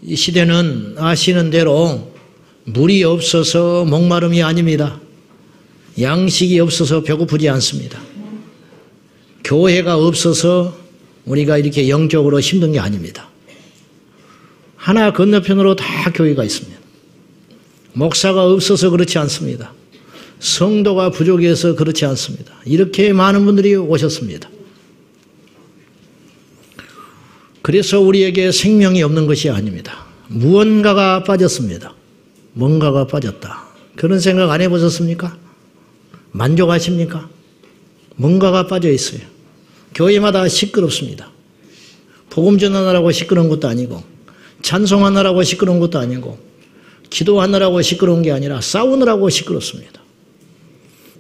이 시대는 아시는 대로 물이 없어서 목마름이 아닙니다. 양식이 없어서 배고프지 않습니다. 교회가 없어서 우리가 이렇게 영적으로 힘든 게 아닙니다. 하나 건너편으로 다 교회가 있습니다. 목사가 없어서 그렇지 않습니다. 성도가 부족해서 그렇지 않습니다. 이렇게 많은 분들이 오셨습니다. 그래서 우리에게 생명이 없는 것이 아닙니다. 무언가가 빠졌습니다. 뭔가가 빠졌다. 그런 생각 안 해보셨습니까? 만족하십니까? 뭔가가 빠져 있어요. 교회마다 시끄럽습니다. 복음 전하느라고 시끄러운 것도 아니고 찬송하느라고 시끄러운 것도 아니고 기도하느라고 시끄러운 게 아니라 싸우느라고 시끄럽습니다.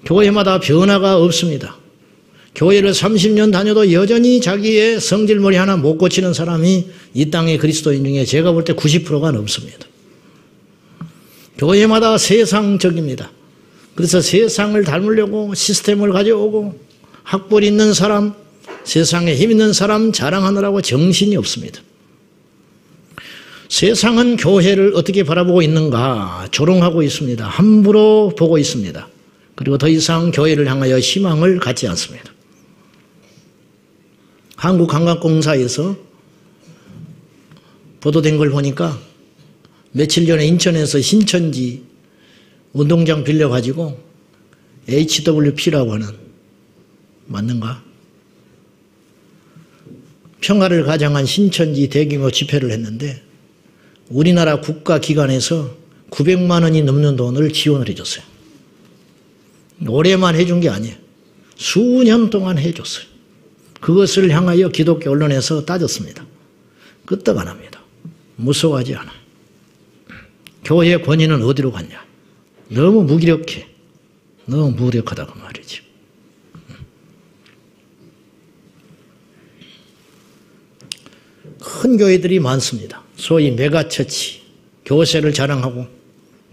교회마다 변화가 없습니다. 교회를 30년 다녀도 여전히 자기의 성질머리 하나 못 고치는 사람이 이 땅의 그리스도인 중에 제가 볼 때 90%가 넘습니다. 교회마다 세상적입니다. 그래서 세상을 닮으려고 시스템을 가져오고 학벌 있는 사람, 세상에 힘 있는 사람 자랑하느라고 정신이 없습니다. 세상은 교회를 어떻게 바라보고 있는가 조롱하고 있습니다. 함부로 보고 있습니다. 그리고 더 이상 교회를 향하여 희망을 갖지 않습니다. 한국관광공사에서 보도된 걸 보니까 며칠 전에 인천에서 신천지 운동장 빌려가지고 HWP라고 하는, 맞는가? 평화를 가장한 신천지 대규모 집회를 했는데 우리나라 국가기관에서 900만 원이 넘는 돈을 지원을 해줬어요. 올해만 해준 게 아니에요. 수년 동안 해줬어요. 그것을 향하여 기독교 언론에서 따졌습니다. 끄떡 안 합니다. 무서워하지 않아. 교회의 권위는 어디로 갔냐. 너무 무기력해. 너무 무력하다고 말이지. 큰 교회들이 많습니다. 소위 메가처치, 교세를 자랑하고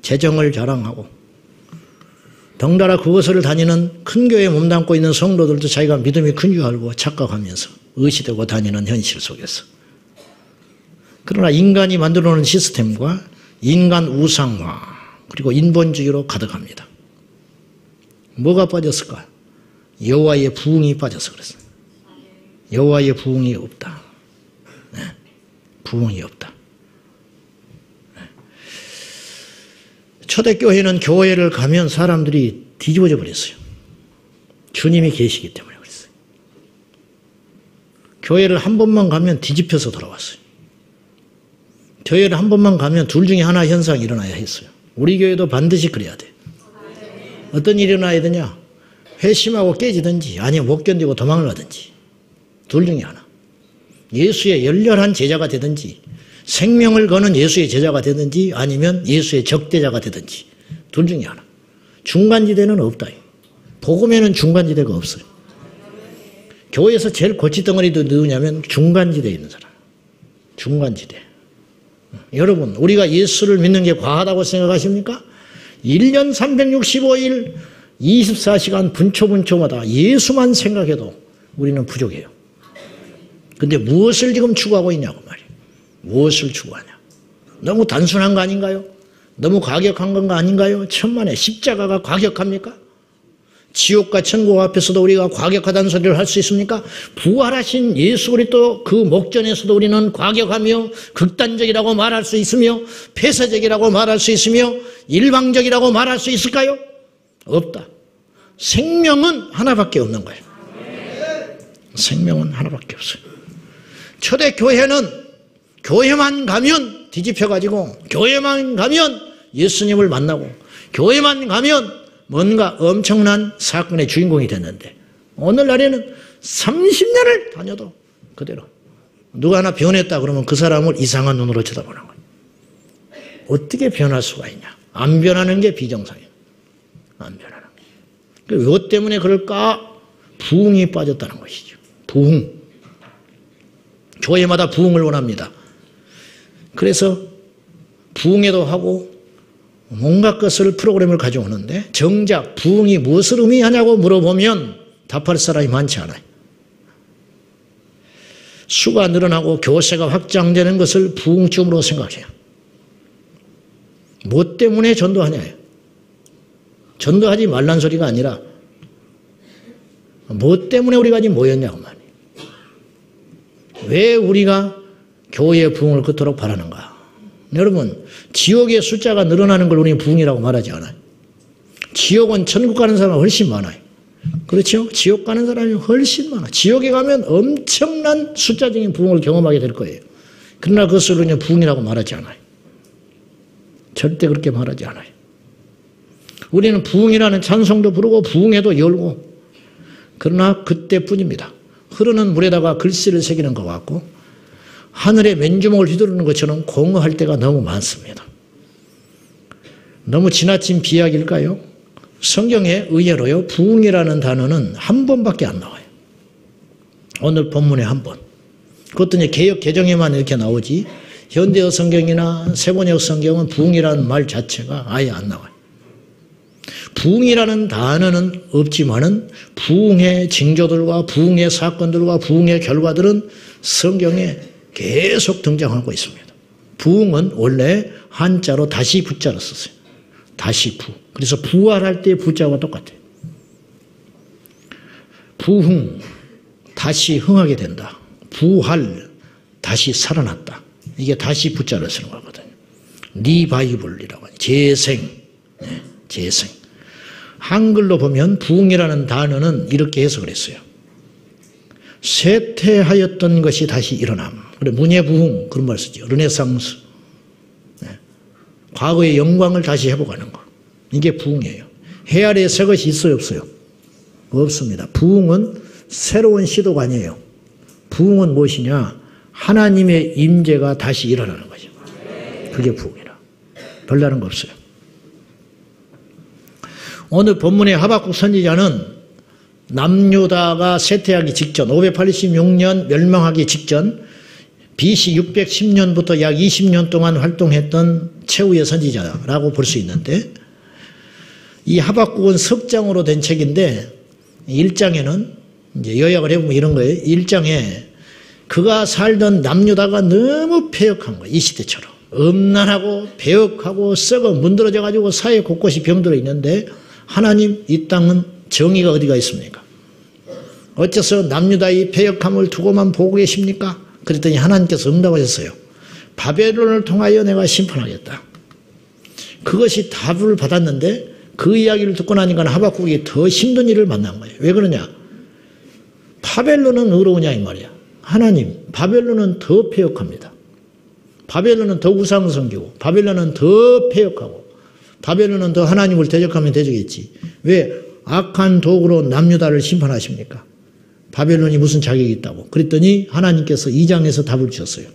재정을 자랑하고 덩달아 그것을 다니는 큰 교회에 몸담고 있는 성도들도 자기가 믿음이 큰 줄 알고 착각하면서 의시되고 다니는 현실 속에서. 그러나 인간이 만들어놓은 시스템과 인간 우상화 그리고 인본주의로 가득합니다. 뭐가 빠졌을까? 여호와의 부흥이 빠져서 그랬어요. 여호와의 부흥이 없다. 네. 부흥이 없다. 네. 초대교회는 교회를 가면 사람들이 뒤집어져 버렸어요. 주님이 계시기 때문에 그랬어요. 교회를 한 번만 가면 뒤집혀서 돌아왔어요. 교회를 한 번만 가면 둘 중에 하나 현상이 일어나야 했어요. 우리 교회도 반드시 그래야 돼. 어떤 일이 일어나야 되냐? 회심하고 깨지든지 아니면 못 견디고 도망을 가든지 둘 중에 하나. 예수의 열렬한 제자가 되든지 생명을 거는 예수의 제자가 되든지 아니면 예수의 적대자가 되든지 둘 중에 하나. 중간지대는 없다. 복음에는 중간지대가 없어요. 교회에서 제일 고치덩어리도 누구냐면 중간지대에 있는 사람. 중간지대. 여러분, 우리가 예수를 믿는 게 과하다고 생각하십니까? 1년 365일 24시간 분초분초마다 예수만 생각해도 우리는 부족해요. 근데 무엇을 지금 추구하고 있냐고 말이에요. 무엇을 추구하냐. 너무 단순한 거 아닌가요? 너무 과격한 건 거 아닌가요? 천만에 십자가가 과격합니까? 지옥과 천국 앞에서도 우리가 과격하다는 소리를 할 수 있습니까? 부활하신 예수 그리스도 그 목전에서도 우리는 과격하며 극단적이라고 말할 수 있으며 폐쇄적이라고 말할 수 있으며 일방적이라고 말할 수 있을까요? 없다. 생명은 하나밖에 없는 거예요. 생명은 하나밖에 없어요. 초대교회는 교회만 가면 뒤집혀가지고 교회만 가면 예수님을 만나고 교회만 가면 뭔가 엄청난 사건의 주인공이 됐는데 오늘날에는 30년을 다녀도 그대로 누가 하나 변했다 그러면 그 사람을 이상한 눈으로 쳐다보는 거예요. 어떻게 변할 수가 있냐. 안 변하는 게 비정상이에요. 안 변하는 게. 왜 때문에 그럴까? 부흥이 빠졌다는 것이죠. 부흥. 교회마다 부흥을 원합니다. 그래서 부흥회도 하고 온갖 것을 프로그램을 가져오는데 정작 부흥이 무엇을 의미하냐고 물어보면 답할 사람이 많지 않아요. 수가 늘어나고 교세가 확장되는 것을 부흥쯤으로 생각해요. 뭐 때문에 전도하냐요? 전도하지 말란 소리가 아니라 뭐 때문에 우리가 지금 모였냐고 말이에요. 왜 우리가 교회의 부흥을 그토록 바라는가? 여러분, 지옥의 숫자가 늘어나는 걸 우리는 부흥이라고 말하지 않아요. 지옥은 천국 가는 사람이 훨씬 많아요. 그렇죠? 지옥 가는 사람이 훨씬 많아. 지옥에 가면 엄청난 숫자적인 부흥을 경험하게 될 거예요. 그러나 그것을 우리는 부흥이라고 말하지 않아요. 절대 그렇게 말하지 않아요. 우리는 부흥이라는 찬송도 부르고 부흥회도 열고, 그러나 그때뿐입니다. 흐르는 물에다가 글씨를 새기는 것 같고 하늘에 맨주먹을 휘두르는 것처럼 공허할 때가 너무 많습니다. 너무 지나친 비약일까요? 성경에 의외로요, 부흥이라는 단어는 한 번밖에 안 나와요. 오늘 본문에 한 번. 그것도 이제 개역 개정에만 이렇게 나오지, 현대어 성경이나 세번역 성경은 부흥이라는 말 자체가 아예 안 나와요. 부흥이라는 단어는 없지만은 부흥의 징조들과 부흥의 사건들과 부흥의 결과들은 성경에 계속 등장하고 있습니다. 부흥은 원래 한자로 다시 부자로 썼어요. 다시 부. 그래서 부활할 때 부자와 똑같아요. 부흥, 다시 흥하게 된다. 부활, 다시 살아났다. 이게 다시 부자를 쓰는 거거든요. 리바이벌이라고 하죠. 재생. 네, 재생. 한글로 보면 부흥이라는 단어는 이렇게 해석을 했어요. 쇠퇴하였던 것이 다시 일어남. 그래, 문예부흥 그런 말 쓰죠. 르네상스. 네. 과거의 영광을 다시 회복하는 것. 이게 부흥이에요. 해 아래에 새 것이 있어요, 없어요? 없습니다. 부흥은 새로운 시도가 아니에요. 부흥은 무엇이냐? 하나님의 임재가 다시 일어나는 거죠. 그게 부흥이라. 별다른 거 없어요. 오늘 본문의 하박국 선지자는 남유다가 쇠퇴하기 직전, 586년 멸망하기 직전, BC 610년부터 약 20년 동안 활동했던 최후의 선지자라고 볼 수 있는데, 이 하박국은 석장으로 된 책인데 1장에는 이제 요약을 해보면 이런 거예요. 1장에 그가 살던 남유다가 너무 패역한 거예요. 이 시대처럼. 음란하고 패역하고 썩어 문드러져 가지고 사회 곳곳이 병들어 있는데, 하나님, 이 땅은 정의가 어디가 있습니까? 어째서 남유다의 패역함을 두고만 보고 계십니까? 그랬더니 하나님께서 응답하셨어요. 바벨론을 통하여 내가 심판하겠다. 그것이 답을 받았는데, 그 이야기를 듣고 나니까 하박국이 더 힘든 일을 만난 거예요. 왜 그러냐? 바벨론은 의로우냐 이 말이야. 하나님, 바벨론은 더 패역합니다. 바벨론은 더 우상을 섬기고, 바벨론은 더 패역하고, 바벨론은 더 하나님을 대적하면 대적했지. 왜 악한 도구로 남유다를 심판하십니까? 바벨론이 무슨 자격이 있다고. 그랬더니 하나님께서 2장에서 답을 주셨어요.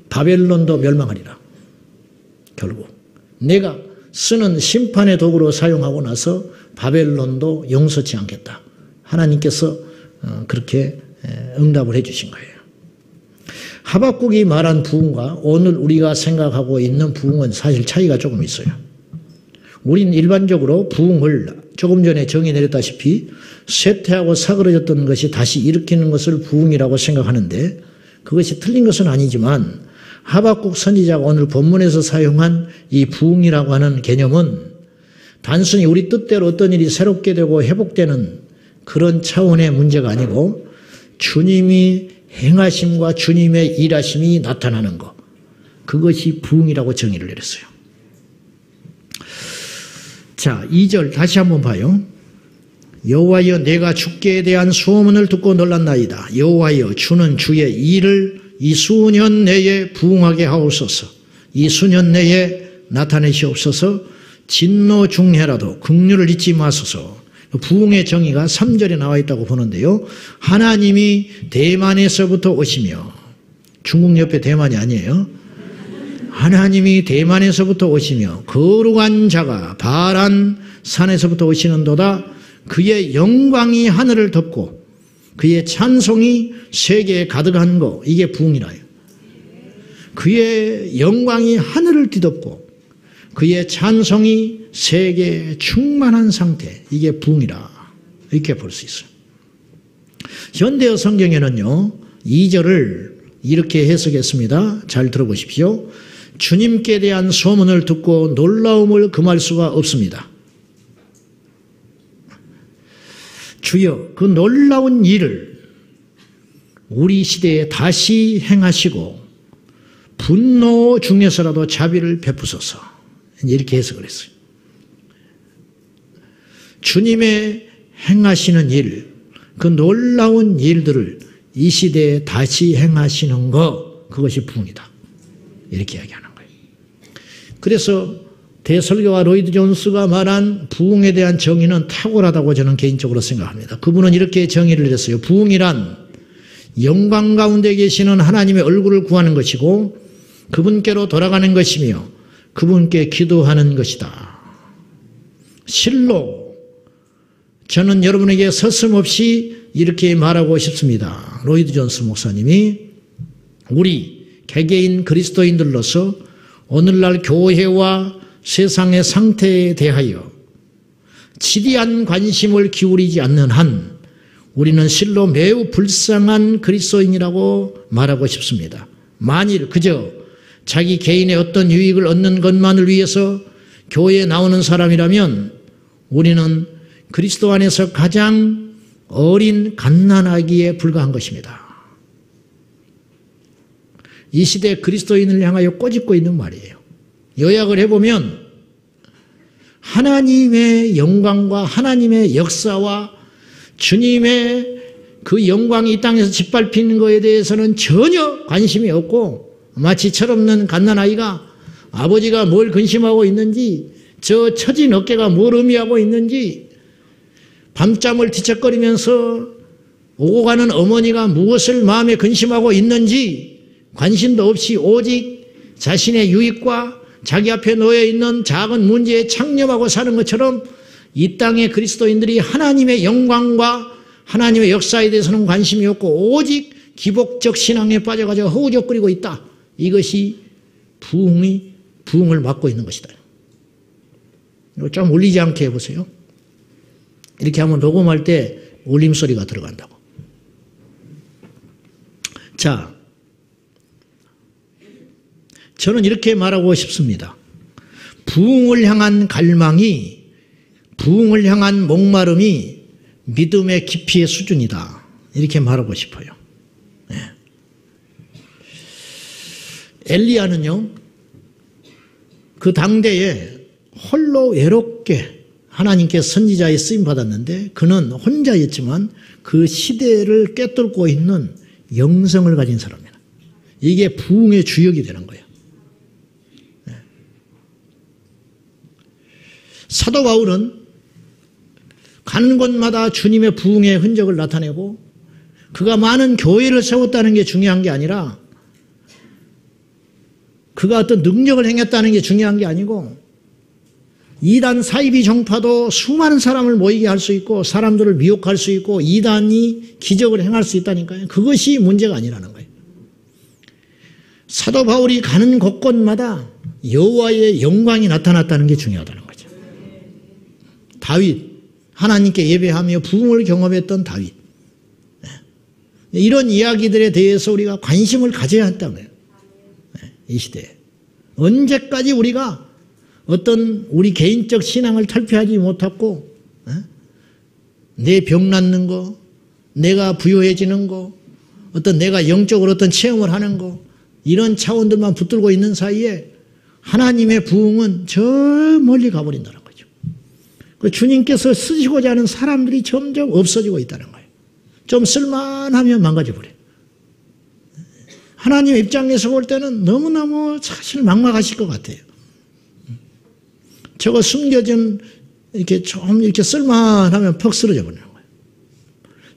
바벨론도 멸망하리라. 결국 내가 쓰는 심판의 도구로 사용하고 나서 바벨론도 용서치 않겠다. 하나님께서 그렇게 응답을 해 주신 거예요. 하박국이 말한 부흥과 오늘 우리가 생각하고 있는 부흥은 사실 차이가 조금 있어요. 우리는 일반적으로 부흥을 조금 전에 정의 내렸다시피 쇠퇴하고 사그러졌던 것이 다시 일으키는 것을 부흥이라고 생각하는데, 그것이 틀린 것은 아니지만 하박국 선지자가 오늘 본문에서 사용한 이 부흥이라고 하는 개념은 단순히 우리 뜻대로 어떤 일이 새롭게 되고 회복되는 그런 차원의 문제가 아니고 주님이 행하심과 주님의 일하심이 나타나는 것, 그것이 부흥이라고 정의를 내렸어요. 자, 2절 다시 한번 봐요. 여호와여, 내가 주께 대한 소문을 듣고 놀랐나이다. 여호와여, 주는 주의 일을 이 수년 내에 부흥하게 하옵소서. 이 수년 내에 나타내시옵소서. 진노 중해라도 긍휼을 잊지 마소서. 부흥의 정의가 3절에 나와 있다고 보는데요. 하나님이 대만에서부터 오시며, 중국 옆에 대만이 아니에요. 하나님이 대만에서부터 오시며 거룩한 자가 바란 산에서부터 오시는도다. 그의 영광이 하늘을 덮고 그의 찬송이 세계에 가득한 거, 이게 부흥이라요. 그의 영광이 하늘을 뒤덮고 그의 찬송이 세계에 충만한 상태, 이게 부흥이라, 이렇게 볼 수 있어요. 현대어 성경에는요, 2절을 이렇게 해석했습니다. 잘 들어보십시오. 주님께 대한 소문을 듣고 놀라움을 금할 수가 없습니다. 주여, 그 놀라운 일을 우리 시대에 다시 행하시고 분노 중에서라도 자비를 베푸소서. 이렇게 해석을 했어요. 주님의 행하시는 일, 그 놀라운 일들을 이 시대에 다시 행하시는 것, 그것이 부흥이다. 이렇게 이야기하는 거예요. 그래서 대설교와 로이드 존스가 말한 부흥에 대한 정의는 탁월하다고 저는 개인적으로 생각합니다. 그분은 이렇게 정의를 내렸어요. 부흥이란 영광 가운데 계시는 하나님의 얼굴을 구하는 것이고 그분께로 돌아가는 것이며 그분께 기도하는 것이다. 실로 저는 여러분에게 서슴없이 이렇게 말하고 싶습니다. 로이드 존스 목사님이 우리 개개인 그리스도인들로서 오늘날 교회와 세상의 상태에 대하여 지대한 관심을 기울이지 않는 한 우리는 실로 매우 불쌍한 그리스도인이라고 말하고 싶습니다. 만일 그저 자기 개인의 어떤 유익을 얻는 것만을 위해서 교회에 나오는 사람이라면 우리는 그리스도 안에서 가장 어린 갓난아기에 불과한 것입니다. 이 시대 그리스도인을 향하여 꼬집고 있는 말이에요. 요약을 해보면 하나님의 영광과 하나님의 역사와 주님의 그 영광이 이 땅에서 짓밟히는 것에 대해서는 전혀 관심이 없고 마치 철없는 갓난아이가 아버지가 뭘 근심하고 있는지 저 처진 어깨가 뭘 의미하고 있는지 밤잠을 뒤척거리면서 오고 가는 어머니가 무엇을 마음에 근심하고 있는지 관심도 없이 오직 자신의 유익과 자기 앞에 놓여 있는 작은 문제에 창념하고 사는 것처럼 이 땅의 그리스도인들이 하나님의 영광과 하나님의 역사에 대해서는 관심이 없고 오직 기복적 신앙에 빠져가지고 허우적거리고 있다. 이것이 부흥을 막고 있는 것이다. 이거 좀 울리지 않게 해보세요. 이렇게 하면 녹음할 때 울림소리가 들어간다고. 자, 저는 이렇게 말하고 싶습니다. 부흥을 향한 갈망이, 부흥을 향한 목마름이 믿음의 깊이의 수준이다. 이렇게 말하고 싶어요. 네. 엘리야는요, 그 당대에 홀로 외롭게 하나님께 선지자의 쓰임 받았는데 그는 혼자였지만 그 시대를 꿰뚫고 있는 영성을 가진 사람이다. 이게 부흥의 주역이 되는 거예요. 네. 사도 바울은 가는 곳마다 주님의 부흥의 흔적을 나타내고 그가 많은 교회를 세웠다는 게 중요한 게 아니라 그가 어떤 능력을 행했다는 게 중요한 게 아니고 이단 사이비 정파도 수많은 사람을 모이게 할 수 있고 사람들을 미혹할 수 있고 이단이 기적을 행할 수 있다니까요. 그것이 문제가 아니라는 거예요. 사도 바울이 가는 곳곳마다 여호와의 영광이 나타났다는 게 중요하다는 거죠. 다윗, 하나님께 예배하며 부흥을 경험했던 다윗. 이런 이야기들에 대해서 우리가 관심을 가져야 한다는 거예요. 이 시대에. 언제까지 우리가 어떤 우리 개인적 신앙을 탈피하지 못하고 내 병 낫는 거, 내가 부유해지는 거, 어떤 내가 영적으로 어떤 체험을 하는 거 이런 차원들만 붙들고 있는 사이에 하나님의 부흥은 저 멀리 가버린다는 거죠. 주님께서 쓰시고자 하는 사람들이 점점 없어지고 있다는 거예요. 좀 쓸만하면 망가져버려요. 하나님 입장에서 볼 때는 너무너무 사실 막막하실 것 같아요. 저거 숨겨진 이렇게 좀 이렇게 쓸만하면 퍽 쓰러져 버리는 거예요.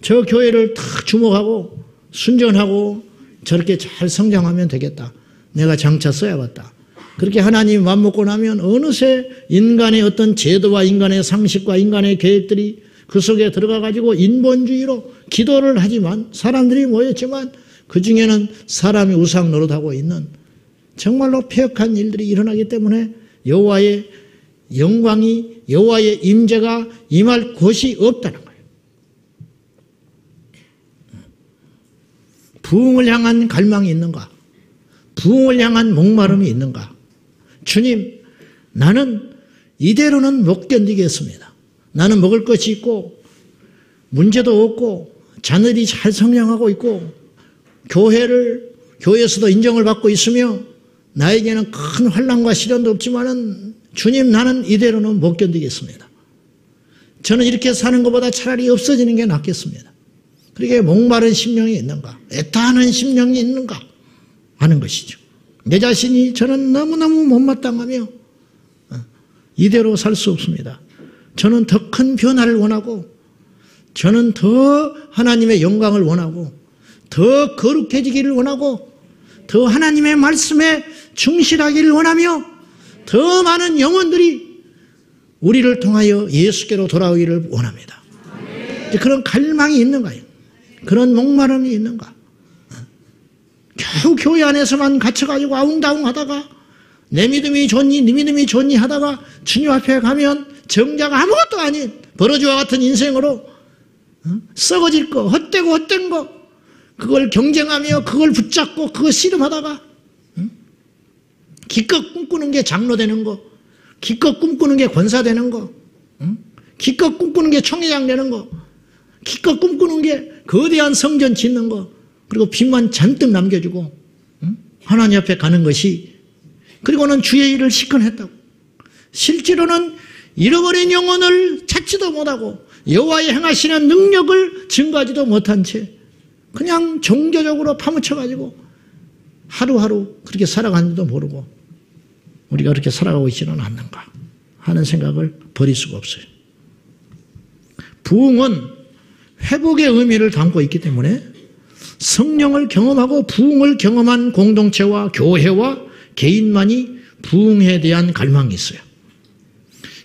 저 교회를 탁 주목하고 순전하고 저렇게 잘 성장하면 되겠다. 내가 장차 써야겠다. 그렇게 하나님이 맘먹고 나면 어느새 인간의 어떤 제도와 인간의 상식과 인간의 계획들이 그 속에 들어가 가지고 인본주의로 기도를 하지만 사람들이 모였지만 그 중에는 사람이 우상 노릇하고 있는 정말로 폐역한 일들이 일어나기 때문에 여호와의 영광이 여호와의 임재가 임할 곳이 없다는 거예요. 부흥을 향한 갈망이 있는가? 부흥을 향한 목마름이 있는가? 주님, 나는 이대로는 못 견디겠습니다. 나는 먹을 것이 있고 문제도 없고 자녀들이 잘 성장하고 있고 교회에서도 인정을 받고 있으며 나에게는 큰 환난과 시련도 없지만은 주님, 나는 이대로는 못 견디겠습니다. 저는 이렇게 사는 것보다 차라리 없어지는 게 낫겠습니다. 그러게 목마른 심령이 있는가? 애타하는 심령이 있는가? 하는 것이죠. 내 자신이 저는 너무너무 못마땅하며 이대로 살 수 없습니다. 저는 더 큰 변화를 원하고 저는 더 하나님의 영광을 원하고 더 거룩해지기를 원하고 더 하나님의 말씀에 충실하기를 원하며 더 많은 영혼들이 우리를 통하여 예수께로 돌아오기를 원합니다. 그런 갈망이 있는가요? 그런 목마름이 있는가? 겨우 교회 안에서만 갇혀가지고 아웅다웅 하다가 내 믿음이 좋니 네 믿음이 좋니 하다가 주님 앞에 가면 정작 아무것도 아닌 버러지와 같은 인생으로 썩어질 거, 헛된 거 그걸 경쟁하며 그걸 붙잡고 그거 씨름하다가 기껏 꿈꾸는 게 장로 되는 거, 기껏 꿈꾸는 게 권사 되는 거, 기껏 꿈꾸는 게 총회장 되는 거, 기껏 꿈꾸는 게 거대한 성전 짓는 거, 그리고 빚만 잔뜩 남겨주고 하나님 앞에 가는 것이, 그리고는 주의 일을 시큰했다고. 실제로는 잃어버린 영혼을 찾지도 못하고 여호와의 행하시는 능력을 증거하지도 못한 채 그냥 종교적으로 파묻혀가지고 하루하루 그렇게 살아가는지도 모르고 우리가 그렇게 살아가고 있지는 않는가 하는 생각을 버릴 수가 없어요. 부흥은 회복의 의미를 담고 있기 때문에 성령을 경험하고 부흥을 경험한 공동체와 교회와 개인만이 부흥에 대한 갈망이 있어요.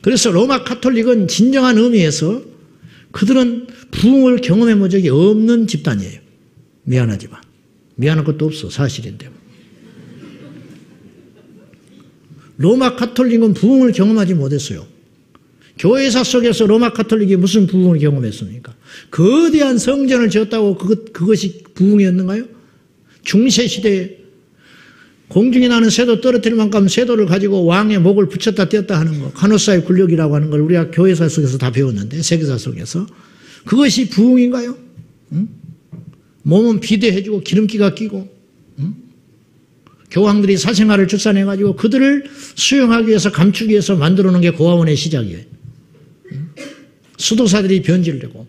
그래서 로마 카톨릭은 진정한 의미에서 그들은 부흥을 경험해 본 적이 없는 집단이에요. 미안하지만. 미안한 것도 없어. 사실인데. 로마 카톨릭은 부흥을 경험하지 못했어요. 교회사 속에서 로마 카톨릭이 무슨 부흥을 경험했습니까? 거대한 성전을 지었다고 그것이 부흥이었는가요? 중세시대에 공중에 나는 새도 떨어뜨릴 만큼 새도를 가지고 왕의 목을 붙였다 떼었다 하는 거, 간호사의 굴력이라고 하는 걸 우리가 교회사 속에서 다 배웠는데, 세계사 속에서. 그것이 부흥인가요? 응? 몸은 비대해주고 기름기가 끼고, 응? 교황들이 사생아를 출산해가지고 그들을 수용하기 위해서 감추기 위해서 만들어 놓은 게 고아원의 시작이에요. 응? 수도사들이 변질되고.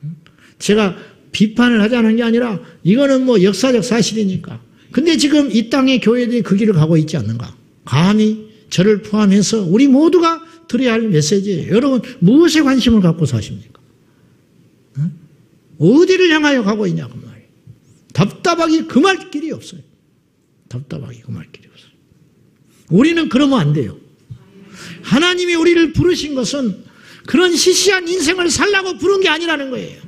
응? 제가 비판을 하자는 게 아니라 이거는 뭐 역사적 사실이니까. 근데 지금 이 땅의 교회들이 그 길을 가고 있지 않는가? 감히 저를 포함해서 우리 모두가 들어야 할 메시지예요. 여러분 무엇에 관심을 갖고 사십니까? 응? 어디를 향하여 가고 있냐고 말이에요. 답답하기 금할 길이 없어요. 답답하기 금할 길이 없어요. 우리는 그러면 안 돼요. 하나님이 우리를 부르신 것은 그런 시시한 인생을 살라고 부른 게 아니라는 거예요.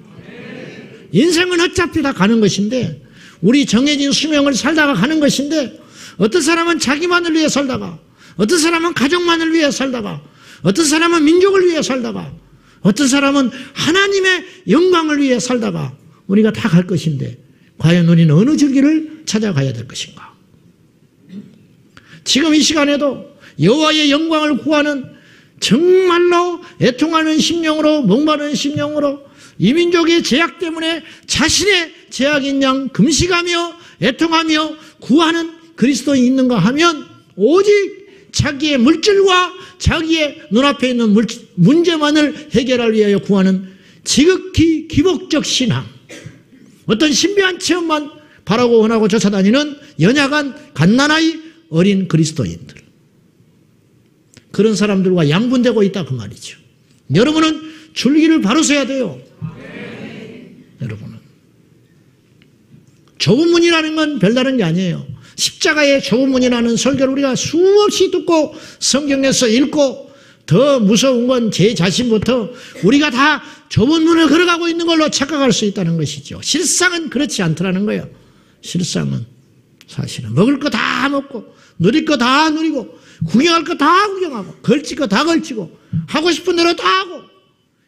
인생은 어차피 다 가는 것인데, 우리 정해진 수명을 살다가 가는 것인데, 어떤 사람은 자기만을 위해 살다가, 어떤 사람은 가족만을 위해 살다가, 어떤 사람은 민족을 위해 살다가, 어떤 사람은 하나님의 영광을 위해 살다가 우리가 다 갈 것인데, 과연 우리는 어느 절기를 찾아가야 될 것인가? 지금 이 시간에도 여호와의 영광을 구하는 정말로 애통하는 심령으로, 목마른 심령으로 이 민족의 제약 때문에 자신의 제약인 양 금식하며 애통하며 구하는 그리스도인이 있는가 하면 오직 자기의 물질과 자기의 눈앞에 있는 문제만을 해결하기 위하여 구하는 지극히 기복적 신앙, 어떤 신비한 체험만 바라고 원하고 쫓아다니는 연약한 갓난아이 어린 그리스도인들, 그런 사람들과 양분되고 있다 그 말이죠. 여러분은 줄기를 바로 서야 돼요. 여러분은 좁은 문이라는 건 별다른 게 아니에요. 십자가의 좁은 문이라는 설교를 우리가 수없이 듣고 성경에서 읽고, 더 무서운 건 제 자신부터 우리가 다 좁은 문을 걸어가고 있는 걸로 착각할 수 있다는 것이죠. 실상은 그렇지 않더라는 거예요. 실상은 사실은 먹을 거 다 먹고 누릴 거 다 누리고 구경할 거 다 구경하고 걸칠 거 다 걸치고 하고 싶은 대로 다 하고,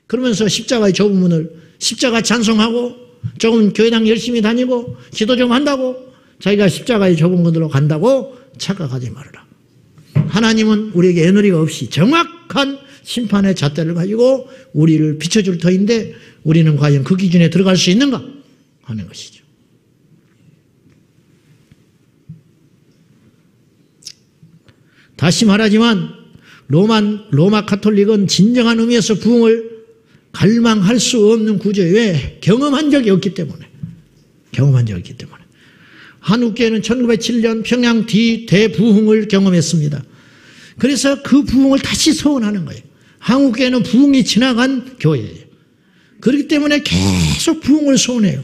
그러면서 십자가의 좁은 문을 십자가 찬송하고 조금 교회당 열심히 다니고 기도 좀 한다고 자기가 십자가에 좁은 곳으로 간다고 착각하지 말아라. 하나님은 우리에게 애누리가 없이 정확한 심판의 잣대를 가지고 우리를 비춰줄 터인데 우리는 과연 그 기준에 들어갈 수 있는가 하는 것이죠. 다시 말하지만 로마 카톨릭은 진정한 의미에서 부흥을 갈망할 수 없는 구조에 경험한 적이 없기 때문에 한국교회는 1907년 평양 대부흥을 경험했습니다. 그래서 그 부흥을 다시 소원하는 거예요. 한국교회는 부흥이 지나간 교회예요. 그렇기 때문에 계속 부흥을 소원해요.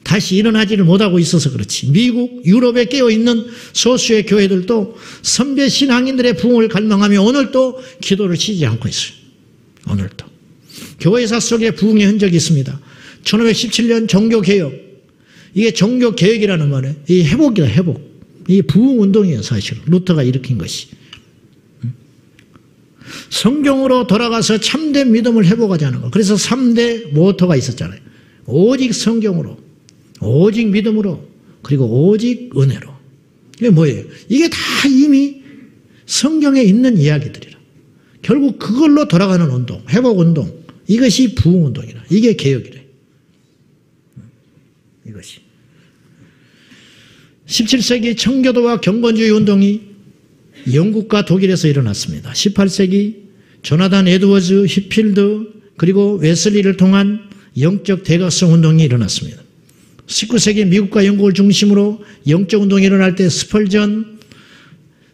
다시 일어나지를 못하고 있어서 그렇지. 미국, 유럽에 깨어있는 소수의 교회들도 선배 신앙인들의 부흥을 갈망하며 오늘도 기도를 쉬지 않고 있어요. 오늘도. 교회사 속에 부흥의 흔적이 있습니다. 1517년 종교개혁. 이게 종교개혁이라는 말이에요. 이 회복이다, 회복. 이 부흥운동이에요, 사실은. 루터가 일으킨 것이. 성경으로 돌아가서 참된 믿음을 회복하자는 거. 그래서 3대 모토가 있었잖아요. 오직 성경으로, 오직 믿음으로, 그리고 오직 은혜로. 이게 뭐예요? 이게 다 이미 성경에 있는 이야기들이라. 결국 그걸로 돌아가는 운동, 회복운동. 이것이 부흥운동이라. 이게 개혁이래. 이것이. 17세기 청교도와 경건주의 운동이 영국과 독일에서 일어났습니다. 18세기 조나단 에드워즈, 휘필드 그리고 웨슬리를 통한 영적 대각성 운동이 일어났습니다. 19세기 미국과 영국을 중심으로 영적 운동이 일어날 때 스펄전,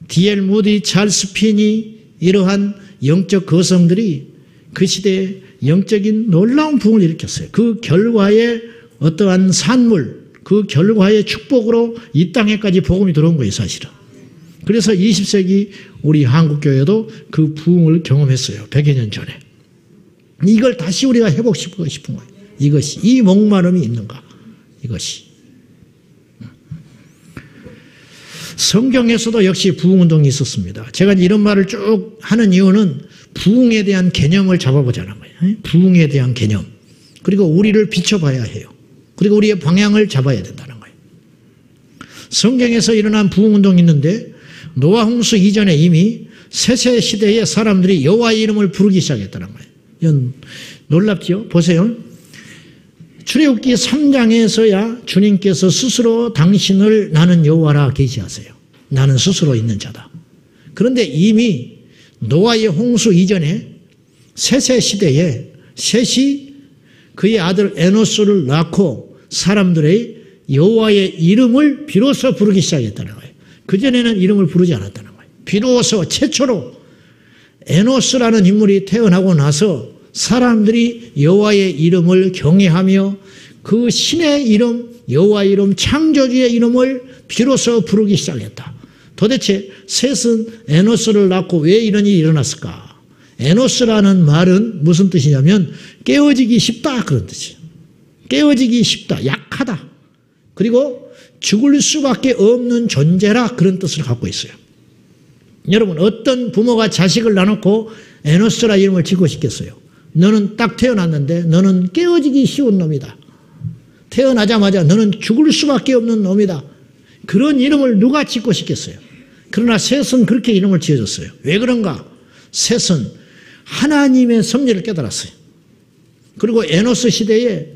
D.L. 무디, 찰스 핀이 이러한 영적 거성들이 그 시대에 영적인 놀라운 부흥을 일으켰어요. 그 결과에 어떠한 산물, 그 결과의 축복으로 이 땅에까지 복음이 들어온 거예요, 사실은. 그래서 20세기 우리 한국교회도 그 부흥을 경험했어요. 100여 년 전에. 이걸 다시 우리가 회복시키고 싶은 거예요. 이것이. 이 목마름이 있는가. 이것이. 성경에서도 역시 부흥운동이 있었습니다. 제가 이런 말을 쭉 하는 이유는 부흥에 대한 개념을 잡아보자는 거예요. 부흥에 대한 개념. 그리고 우리를 비춰봐야 해요. 그리고 우리의 방향을 잡아야 된다는 거예요. 성경에서 일어난 부흥운동이 있는데 노아 홍수 이전에 이미 세세 시대의 사람들이 여호와의 이름을 부르기 시작했다는 거예요. 이건 놀랍지요? 보세요. 출애굽기 3장에서야 주님께서 스스로 당신을 나는 여호와라 계시하세요. 나는 스스로 있는 자다. 그런데 이미 노아의 홍수 이전에 세세 시대에 셋이 그의 아들 에노스를 낳고 사람들의 여호와의 이름을 비로소 부르기 시작했다는 거예요. 그전에는 이름을 부르지 않았다는 거예요. 비로소 최초로 에노스라는 인물이 태어나고 나서 사람들이 여호와의 이름을 경외하며 그 신의 이름, 여호와의 이름, 창조주의 이름을 비로소 부르기 시작했다. 도대체 셋은 에노스를 낳고 왜 이런 일이 일어났을까? 에노스라는 말은 무슨 뜻이냐면 깨어지기 쉽다 그런 뜻이에요. 깨어지기 쉽다, 약하다. 그리고 죽을 수밖에 없는 존재라 그런 뜻을 갖고 있어요. 여러분 어떤 부모가 자식을 낳아놓고 에노스라 이름을 짓고 싶겠어요? 너는 딱 태어났는데 너는 깨어지기 쉬운 놈이다. 태어나자마자 너는 죽을 수밖에 없는 놈이다. 그런 이름을 누가 짓고 싶겠어요? 그러나 셋은 그렇게 이름을 지어줬어요. 왜 그런가? 셋은 하나님의 섭리를 깨달았어요. 그리고 에노스 시대에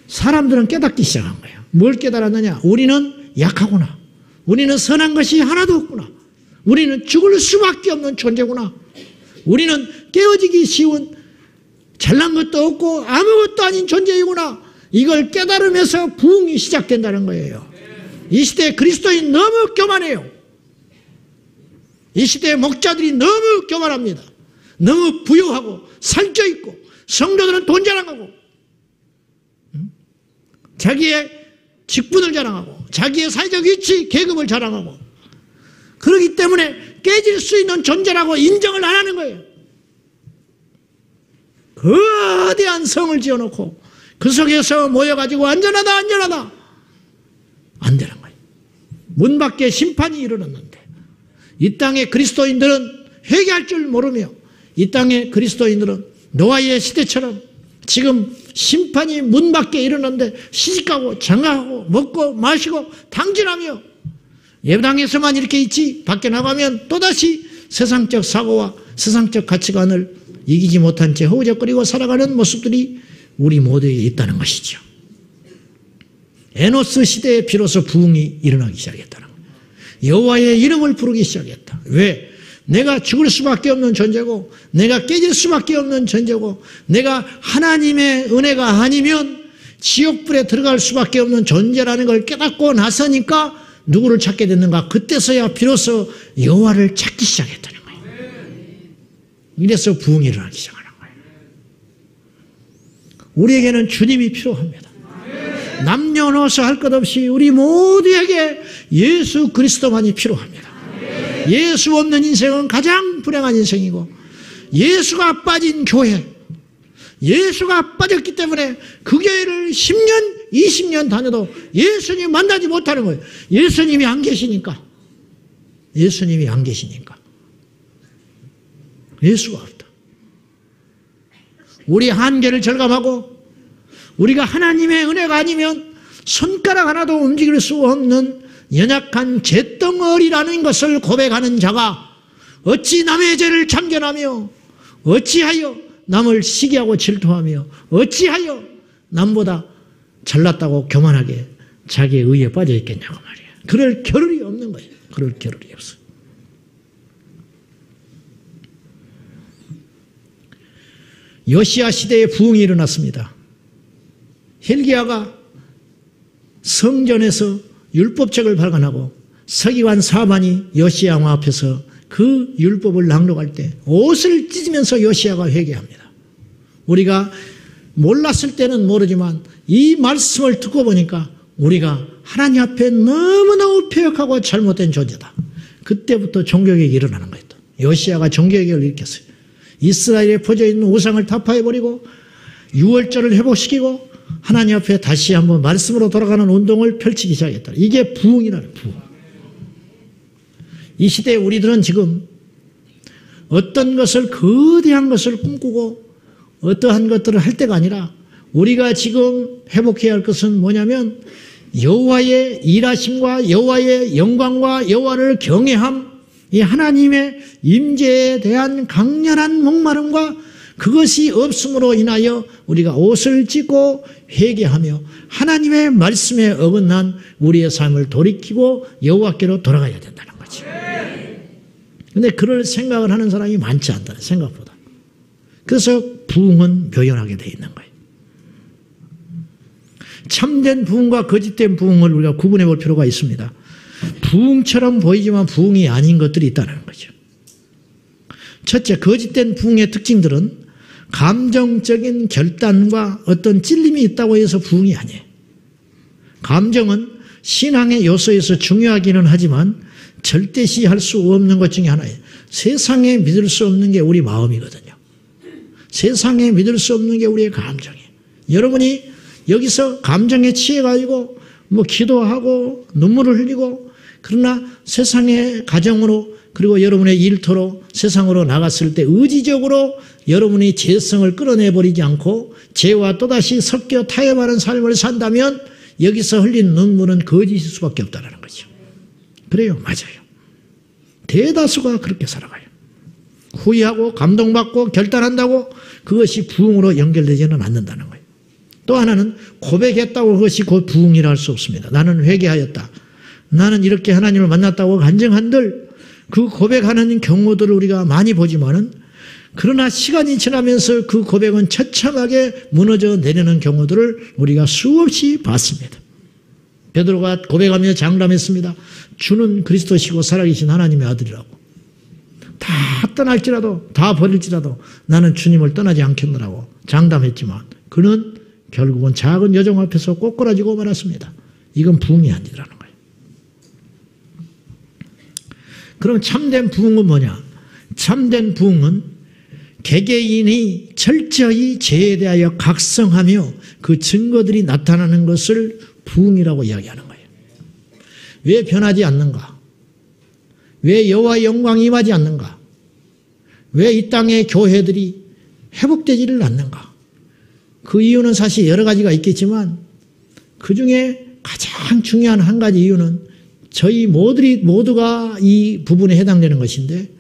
사람들은 깨닫기 시작한 거예요. 뭘 깨달았느냐? 우리는 약하구나. 우리는 선한 것이 하나도 없구나. 우리는 죽을 수밖에 없는 존재구나. 우리는 깨어지기 쉬운 잘난 것도 없고 아무것도 아닌 존재이구나. 이걸 깨달으면서 부흥이 시작된다는 거예요. 이 시대에 그리스도인 너무 교만해요. 이 시대의 목자들이 너무 교만합니다. 너무 부유하고 살쪄있고 성도들은 돈 자랑하고 자기의 직분을 자랑하고 자기의 사회적 위치, 계급을 자랑하고 그렇기 때문에 깨질 수 있는 존재라고 인정을 안 하는 거예요. 거대한 성을 지어놓고 그 속에서 모여가지고 안전하다 안전하다 안 되는 거예요. 문 밖에 심판이 이르렀는데 이 땅의 그리스도인들은 회개할 줄 모르며 이 땅의 그리스도인들은 노아의 시대처럼 지금 심판이 문 밖에 일어났는데 시집가고 장가가고 먹고 마시고 당진하며 예배당에서만 이렇게 있지 밖에 나가면 또다시 세상적 사고와 세상적 가치관을 이기지 못한 채 허우적거리고 살아가는 모습들이 우리 모두에게 있다는 것이죠. 에노스 시대에 비로소 부흥이 일어나기 시작했다는 거예요. 여호와의 이름을 부르기 시작했다. 왜? 내가 죽을 수밖에 없는 존재고 내가 깨질 수밖에 없는 존재고 내가 하나님의 은혜가 아니면 지옥불에 들어갈 수밖에 없는 존재라는 걸 깨닫고 나서니까 누구를 찾게 됐는가? 그때서야 비로소 여호와를 찾기 시작했다는 거예요. 이래서 부흥이 일어나기 시작하는 거예요. 우리에게는 주님이 필요합니다. 남녀노소 할 것 없이 우리 모두에게 예수 그리스도만이 필요합니다. 예수 없는 인생은 가장 불행한 인생이고 예수가 빠진 교회, 예수가 빠졌기 때문에 그 교회를 10년, 20년 다녀도 예수님 만나지 못하는 거예요. 예수님이 안 계시니까. 예수님이 안 계시니까. 예수가 없다. 우리 한계를 절감하고 우리가 하나님의 은혜가 아니면 손가락 하나도 움직일 수 없는 연약한 잿덩어리라는 것을 고백하는 자가 어찌 남의 죄를 참견하며 어찌하여 남을 시기하고 질투하며 어찌하여 남보다 잘났다고 교만하게 자기의 의에 빠져 있겠냐고 말이에요. 그럴 겨를이 없는 거예요. 그럴 겨를이 없어요. 요시야 시대에 부흥이 일어났습니다. 힐기야가 성전에서 율법책을 발간하고 서기관 사반이 요시야 왕 앞에서 그 율법을 낭독할 때 옷을 찢으면서 요시야가 회개합니다. 우리가 몰랐을 때는 모르지만 이 말씀을 듣고 보니까 우리가 하나님 앞에 너무너무 패역하고 잘못된 존재다. 그때부터 종교개혁이 일어나는 거예요. 요시야가 종교개혁을 일으켰어요. 이스라엘에 퍼져 있는 우상을 타파해버리고 유월절을 회복시키고 하나님 앞에 다시 한번 말씀으로 돌아가는 운동을 펼치기 시작했다. 이게 부흥이라는 부흥. 이 시대에 우리들은 지금 어떤 것을 거대한 것을 꿈꾸고 어떠한 것들을 할 때가 아니라 우리가 지금 회복해야 할 것은 뭐냐면 여호와의 일하심과 여호와의 영광과 여호와를 경외함, 이 하나님의 임재에 대한 강렬한 목마름과 그것이 없음으로 인하여 우리가 옷을 찢고 회개하며 하나님의 말씀에 어긋난 우리의 삶을 돌이키고 여호와께로 돌아가야 된다는 거죠. 그런데 그럴 생각을 하는 사람이 많지 않다, 생각보다. 그래서 부흥은 묘연하게 되어 있는 거예요. 참된 부흥과 거짓된 부흥을 우리가 구분해 볼 필요가 있습니다. 부흥처럼 보이지만 부흥이 아닌 것들이 있다는 거죠. 첫째, 거짓된 부흥의 특징들은 감정적인 결단과 어떤 찔림이 있다고 해서 부흥이 아니에요. 감정은 신앙의 요소에서 중요하기는 하지만 절대시할 수 없는 것 중에 하나예요. 세상에 믿을 수 없는 게 우리 마음이거든요. 세상에 믿을 수 없는 게 우리의 감정이에요. 여러분이 여기서 감정에 취해가지고 기도하고 눈물을 흘리고 그러나 세상의 가정으로 그리고 여러분의 일터로 세상으로 나갔을 때 의지적으로 여러분이 죄성을 끌어내버리지 않고 죄와 또다시 섞여 타협하는 삶을 산다면 여기서 흘린 눈물은 거짓일 수밖에 없다는 거죠. 그래요. 맞아요. 대다수가 그렇게 살아가요. 후회하고 감동받고 결단한다고 그것이 부흥으로 연결되지는 않는다는 거예요. 또 하나는 고백했다고 그것이 곧 부흥이라 할 수 없습니다. 나는 회개하였다. 나는 이렇게 하나님을 만났다고 간증한들 그 고백하는 경우들을 우리가 많이 보지만은 그러나 시간이 지나면서 그 고백은 처참하게 무너져 내리는 경우들을 우리가 수없이 봤습니다. 베드로가 고백하며 장담했습니다. 주는 그리스도시고 살아계신 하나님의 아들이라고. 다 떠날지라도 다 버릴지라도 나는 주님을 떠나지 않겠노라고 장담했지만 그는 결국은 작은 여종 앞에서 꼬꾸라지고 말았습니다. 이건 부흥이 아니라는 거예요. 그럼 참된 부흥은 뭐냐? 참된 부흥은 개개인이 철저히 죄에 대하여 각성하며 그 증거들이 나타나는 것을 부흥이라고 이야기하는 거예요. 왜 변하지 않는가? 왜 여호와의 영광이 임하지 않는가? 왜 이 땅의 교회들이 회복되지를 않는가? 그 이유는 사실 여러 가지가 있겠지만 그 중에 가장 중요한 한 가지 이유는 저희 모두가 이 부분에 해당되는 것인데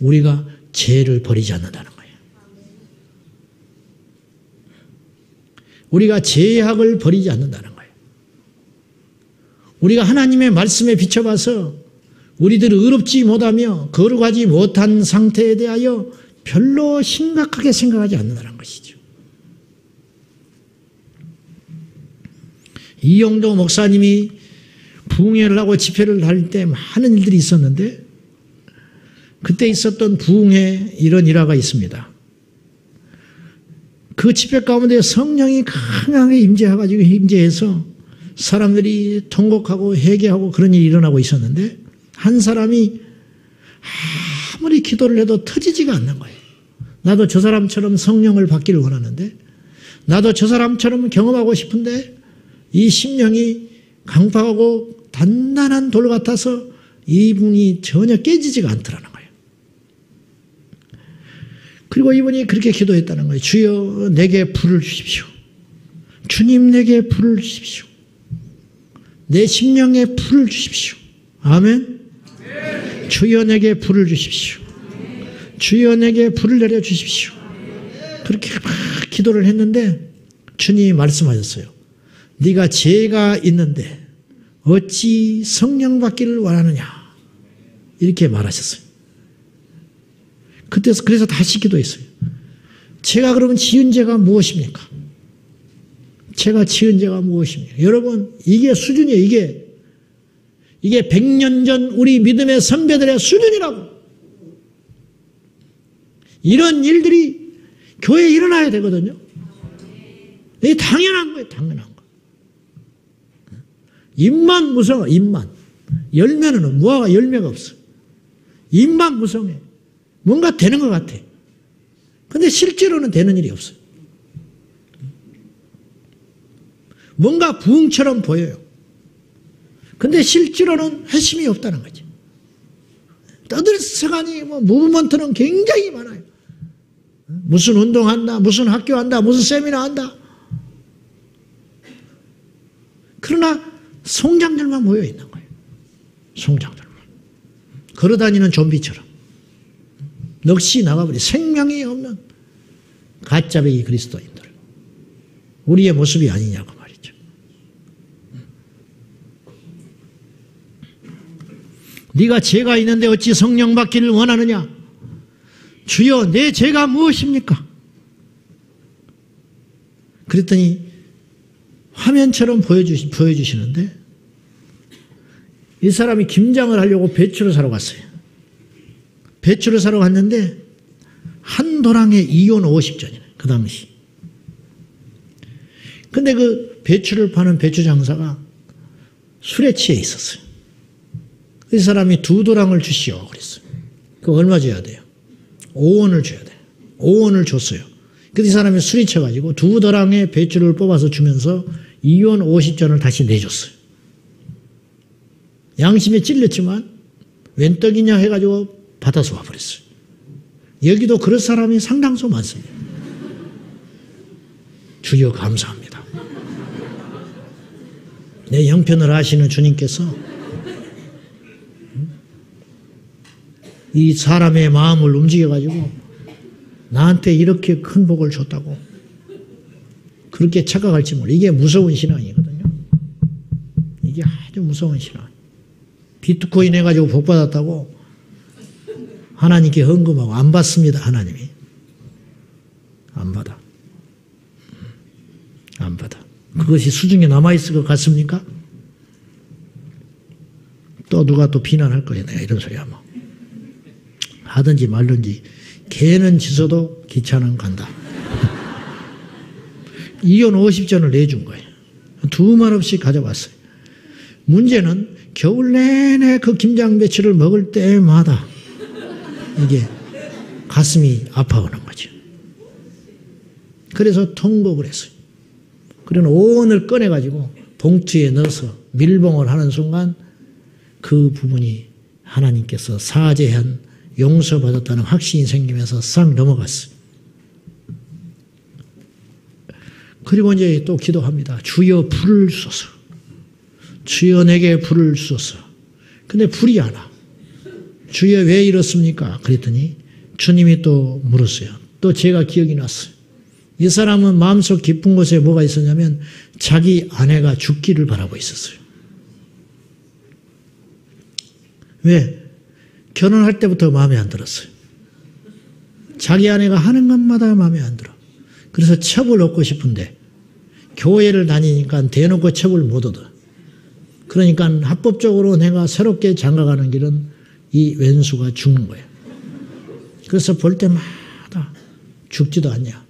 우리가 죄를 버리지 않는다는 거예요. 우리가 죄악을 버리지 않는다는 거예요. 우리가 하나님의 말씀에 비춰봐서 우리들이 의롭지 못하며 거룩하지 못한 상태에 대하여 별로 심각하게 생각하지 않는다는 것이죠. 이영도 목사님이 부흥회를 하고 집회를 할 때 많은 일들이 있었는데 그때 있었던 부흥회 이런 일화가 있습니다. 그 집회 가운데 성령이 강하게 임재해서 사람들이 통곡하고 회개하고 그런 일이 일어나고 있었는데 한 사람이 아무리 기도를 해도 터지지가 않는 거예요. 나도 저 사람처럼 성령을 받기를 원하는데 나도 저 사람처럼 경험하고 싶은데 이 심령이 강팍하고 단단한 돌 같아서 이분이 전혀 깨지지가 않더라는 거예요. 그리고 이분이 그렇게 기도했다는 거예요. 주여 내게 불을 주십시오. 주님 내게 불을 주십시오. 내 심령에 불을 주십시오. 아멘. 주여 내게 불을 주십시오. 주여 내게 불을 내려 주십시오. 그렇게 막 기도를 했는데 주님이 말씀하셨어요. 네가 죄가 있는데 어찌 성령 받기를 원하느냐 이렇게 말하셨어요. 그래서 다시 기도했어요. 제가 그러면 지은 죄가 무엇입니까? 제가 지은 죄가 무엇입니까? 여러분 이게 수준이에요. 이게 100년 전 우리 믿음의 선배들의 수준이라고. 이런 일들이 교회에 일어나야 되거든요. 이게 당연한 거예요. 당연한 거. 입만 무성해. 입만. 열매는 무화과 열매가 없어. 입만 무성해. 뭔가 되는 것 같아. 근데 실제로는 되는 일이 없어요. 뭔가 부흥처럼 보여요. 근데 실제로는 핵심이 없다는 거지. 떠들썩하니 무브먼트는 굉장히 많아요. 무슨 운동한다, 무슨 학교한다, 무슨 세미나 한다. 그러나 송장들만 모여 있는 거예요. 송장들만. 걸어다니는 좀비처럼. 넋이 나가버리 생명이 없는 가짜배기 그리스도인들. 우리의 모습이 아니냐고 말이죠. 네가 죄가 있는데 어찌 성령 받기를 원하느냐? 주여 내 죄가 무엇입니까? 그랬더니 화면처럼 보여주시는데 이 사람이 김장을 하려고 배추를 사러 갔어요. 배추를 사러 갔는데 한 도랑에 2원 50전이네. 그 당시. 근데 그 배추를 파는 배추 장사가 술에 취해 있었어요. 이 사람이 2도랑을 주시오 그랬어요. 그 얼마 줘야 돼요? 5원을 줘야 돼요. 5원을 줬어요. 근데 이 사람이 술이 쳐가지고 2도랑의 배추를 뽑아서 주면서 2원 50전을 다시 내줬어요. 양심에 찔렸지만 웬 떡이냐 해가지고 받아서 와버렸어요. 여기도 그런 사람이 상당수 많습니다. 주여 감사합니다. 내 형편을 아시는 주님께서 이 사람의 마음을 움직여가지고 나한테 이렇게 큰 복을 줬다고 그렇게 착각할지 몰라. 이게 무서운 신앙이거든요. 이게 아주 무서운 신앙. 비트코인 해가지고 복 받았다고 하나님께 헌금하고 안 받습니다. 하나님이. 안 받아. 안 받아. 그것이 수중에 남아있을 것 같습니까? 또 누가 또 비난할 거예요. 내가 이런 소리 하면. 하든지 말든지 개는 짖어도 기차는 간다. 2원 50전을 내준 거예요. 두말 없이 가져왔어요. 문제는 겨울 내내 그 김장 배추를 먹을 때마다 이게 가슴이 아파오는 거죠. 그래서 통곡을 했어요. 그래서 5원을 꺼내가지고 봉투에 넣어서 밀봉을 하는 순간 그 부분이 하나님께서 사죄한 용서받았다는 확신이 생기면서 싹 넘어갔어요. 그리고 이제 또 기도합니다. 주여 불을 쏘소. 주여 내게 불을 쏘소. 근데 불이 안 와. 주여 왜 이렇습니까? 그랬더니 주님이 또 물었어요. 또 제가 기억이 났어요. 이 사람은 마음속 깊은 곳에 뭐가 있었냐면 자기 아내가 죽기를 바라고 있었어요. 왜? 결혼할 때부터 마음에 안 들었어요. 자기 아내가 하는 것마다 마음에 안 들어. 그래서 첩을 얻고 싶은데 교회를 다니니까 대놓고 첩을 못 얻어. 그러니까 합법적으로 내가 새롭게 장가가는 길은 이 왼수가 죽는 거예요. 그래서 볼 때마다 죽지도 않냐.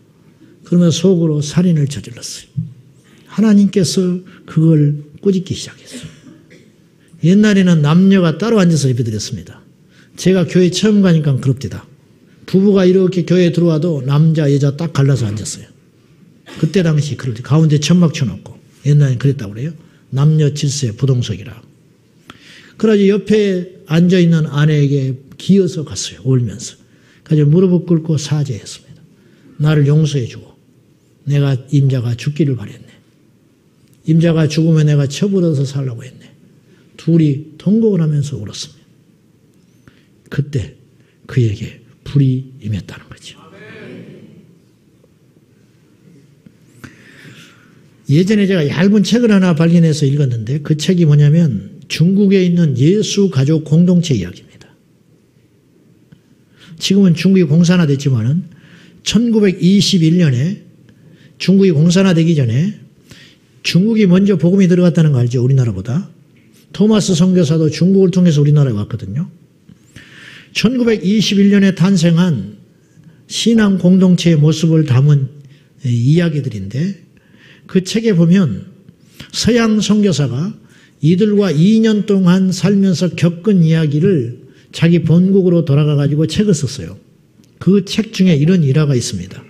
그러면 속으로 살인을 저질렀어요. 하나님께서 그걸 꾸짖기 시작했어요. 옛날에는 남녀가 따로 앉아서 예배드렸습니다. 제가 교회 처음 가니까 그럽디다. 부부가 이렇게 교회에 들어와도 남자 여자 딱 갈라서 앉았어요. 그때 당시 그럴 때 가운데 천막 쳐놓고 옛날엔 그랬다고 그래요. 남녀 질서 부동석이라. 그러지 옆에 앉아있는 아내에게 기어서 갔어요. 울면서. 그래서 무릎을 꿇고 사죄했습니다. 나를 용서해 주고 내가 임자가 죽기를 바랬네. 임자가 죽으면 내가 첩을 얻어서 살라고 했네. 둘이 통곡을 하면서 울었습니다. 그때 그에게 불이 임했다는 거죠. 예전에 제가 얇은 책을 하나 발견해서 읽었는데 그 책이 뭐냐면 중국에 있는 예수 가족 공동체 이야기입니다. 지금은 중국이 공산화됐지만은 1921년에 중국이 공산화되기 전에 중국이 먼저 복음이 들어갔다는 거 알죠? 우리나라보다. 토마스 선교사도 중국을 통해서 우리나라에 왔거든요. 1921년에 탄생한 신앙 공동체의 모습을 담은 이야기들인데 그 책에 보면 서양 선교사가 이들과 2년 동안 살면서 겪은 이야기를 자기 본국으로 돌아가 가지고 책을 썼어요. 그 책 중에 이런 일화가 있습니다.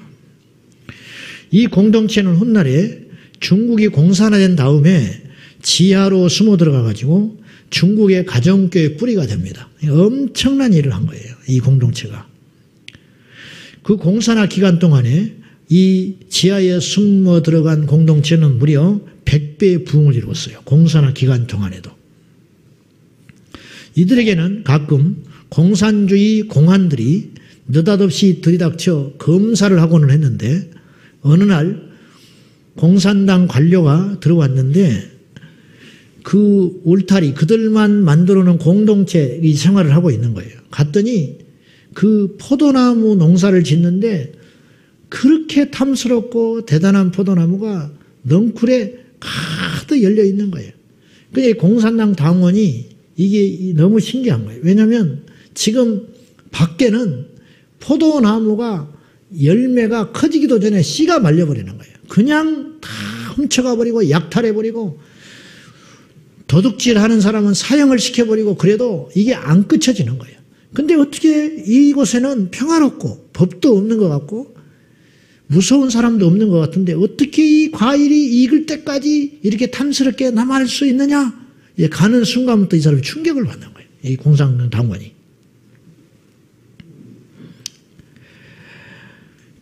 이 공동체는 훗날에 중국이 공산화된 다음에 지하로 숨어 들어가 가지고 중국의 가정교회 뿌리가 됩니다. 엄청난 일을 한 거예요. 이 공동체가. 그 공산화 기간 동안에 이 지하에 숨어 들어간 공동체는 무려 100배의 부흥을 이루었어요. 공산화 기간 동안에도. 이들에게는 가끔 공산주의 공안들이 느닷없이 들이닥쳐 검사를 하고는 했는데 어느 날 공산당 관료가 들어왔는데 그 울타리 그들만 만들어 놓은 공동체 이 생활을 하고 있는 거예요. 갔더니 그 포도나무 농사를 짓는데 그렇게 탐스럽고 대단한 포도나무가 넝쿨에 가득 열려 있는 거예요. 그게 공산당 당원이 이게 너무 신기한 거예요. 왜냐하면 지금 밖에는 포도나무가 열매가 커지기도 전에 씨가 말려버리는 거예요. 그냥 다 훔쳐가 버리고 약탈해 버리고 도둑질하는 사람은 사형을 시켜버리고 그래도 이게 안 끝쳐지는 거예요. 근데 어떻게 이곳에는 평화롭고 법도 없는 것 같고 무서운 사람도 없는 것 같은데 어떻게 이 과일이 익을 때까지 이렇게 탐스럽게 남아할 수 있느냐? 가는 순간부터 이 사람이 충격을 받는 거예요. 이 공산당원이.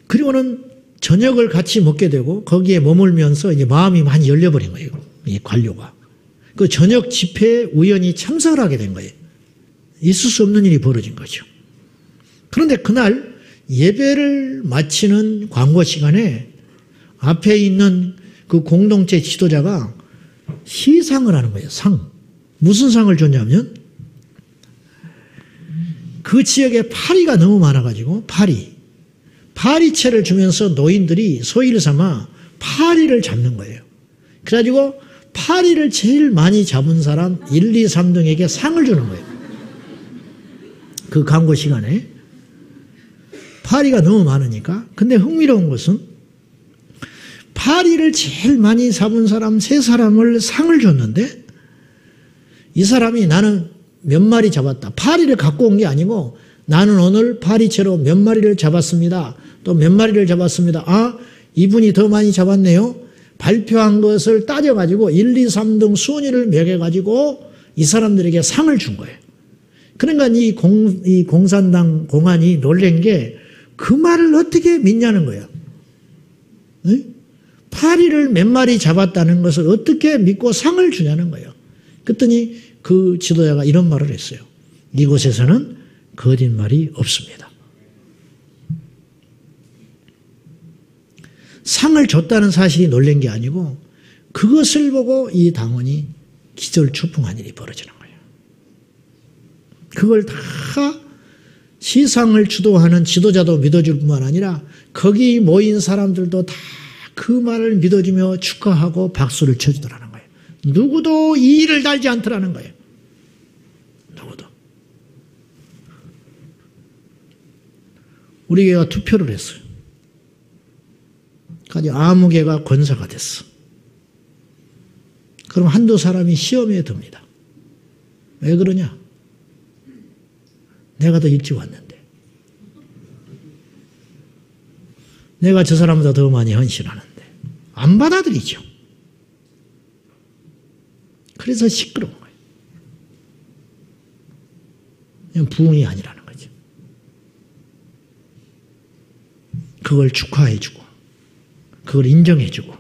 그리고는 저녁을 같이 먹게 되고 거기에 머물면서 이제 마음이 많이 열려버린 거예요. 이 관료가. 그 저녁 집회에 우연히 참석을 하게 된 거예요. 있을 수 없는 일이 벌어진 거죠. 그런데 그날 예배를 마치는 광고 시간에 앞에 있는 그 공동체 지도자가 시상을 하는 거예요. 상. 무슨 상을 줬냐면 그 지역에 파리가 너무 많아가지고 파리채를 주면서 노인들이 소위를 삼아 파리를 잡는 거예요. 그래가지고 파리를 제일 많이 잡은 사람 1, 2, 3등에게 상을 주는 거예요. 그 광고 시간에. 파리가 너무 많으니까. 근데 흥미로운 것은 파리를 제일 많이 잡은 사람 3사람을 상을 줬는데 이 사람이 나는 몇 마리 잡았다. 파리를 갖고 온 게 아니고 나는 오늘 파리채로 몇 마리를 잡았습니다. 또 몇 마리를 잡았습니다. 아, 이분이 더 많이 잡았네요. 발표한 것을 따져가지고 1, 2, 3등 순위를 매겨가지고 이 사람들에게 상을 준 거예요. 그러니까 이 공산당 공안이 놀란 게 그 말을 어떻게 믿냐는 거예요. 응? 파리를 몇 마리 잡았다는 것을 어떻게 믿고 상을 주냐는 거예요. 그랬더니 그 지도자가 이런 말을 했어요. 이곳에서는 거짓말이 없습니다. 상을 줬다는 사실이 놀란 게 아니고 그것을 보고 이 당원이 기절초풍한 일이 벌어지는 거예요. 그걸 다 시상을 주도하는 지도자도 믿어줄 뿐만 아니라 거기 모인 사람들도 다 그 말을 믿어주며 축하하고 박수를 쳐주더라는 거예요. 누구도 이의를 달지 않더라는 거예요. 누구도. 우리 교회가 투표를 했어요. 아주 아무 개가 권사가 됐어. 그럼 한두 사람이 시험에 듭니다. 왜 그러냐? 내가 더 일찍 왔는데. 내가 저 사람보다 더 많이 헌신하는데. 안 받아들이죠. 그래서 시끄러운 거예요. 이건 부흥이 아니라는 거죠. 그걸 축하해주고, 그걸 인정해주고,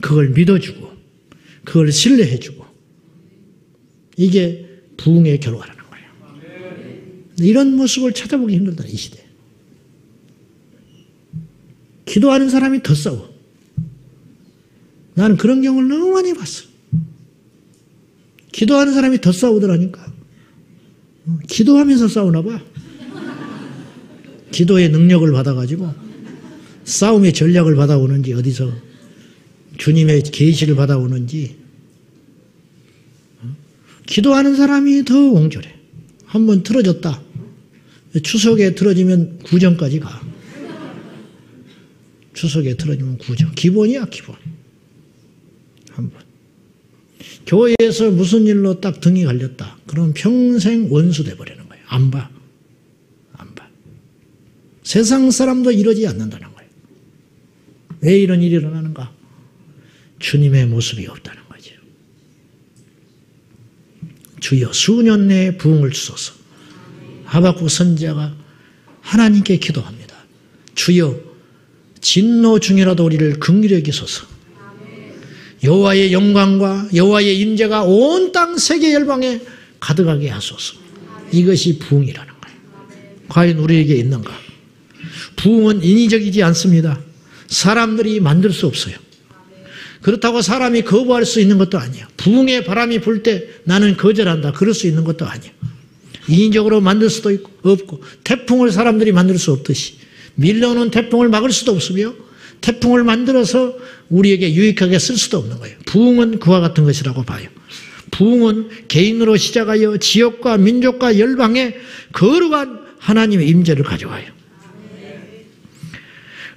그걸 믿어주고, 그걸 신뢰해주고, 이게 부흥의 결과라는 거예요. 이런 모습을 찾아보기 힘들다, 이 시대에. 기도하는 사람이 더 싸워. 나는 그런 경우를 너무 많이 봤어. 기도하는 사람이 더 싸우더라니까. 기도하면서 싸우나 봐. 기도의 능력을 받아가지고 싸움의 전략을 받아오는지 어디서 주님의 계시를 받아오는지. 기도하는 사람이 더 옹졸해. 한번 틀어졌다. 추석에 틀어지면 구정까지 가. 추석에 틀어지면 구정. 기본이야, 기본. 한번. 교회에서 무슨 일로 딱 등이 갈렸다. 그럼 평생 원수 돼버리는 거예요. 안 봐. 안 봐. 세상 사람도 이러지 않는다는 거예요. 왜 이런 일이 일어나는가? 주님의 모습이 없다는 거죠. 주여 수년 내에 부흥을 주소서. 하박국 선지자가 하나님께 기도합니다. 주여 진노 중이라도 우리를 긍휼히 여기소서. 여호와의 영광과 여호와의 임재가 온 땅 세계 열방에 가득하게 하소서. 이것이 부흥이라는 거예요. 과연 우리에게 있는가? 부흥은 인위적이지 않습니다. 사람들이 만들 수 없어요. 그렇다고 사람이 거부할 수 있는 것도 아니에요. 부흥의 바람이 불 때 나는 거절한다. 그럴 수 있는 것도 아니에요. 인위적으로 만들 수도 없고 태풍을 사람들이 만들 수 없듯이 밀려오는 태풍을 막을 수도 없으며 태풍을 만들어서 우리에게 유익하게 쓸 수도 없는 거예요. 부흥은 그와 같은 것이라고 봐요. 부흥은 개인으로 시작하여 지역과 민족과 열방에 거룩한 하나님의 임재를 가져와요.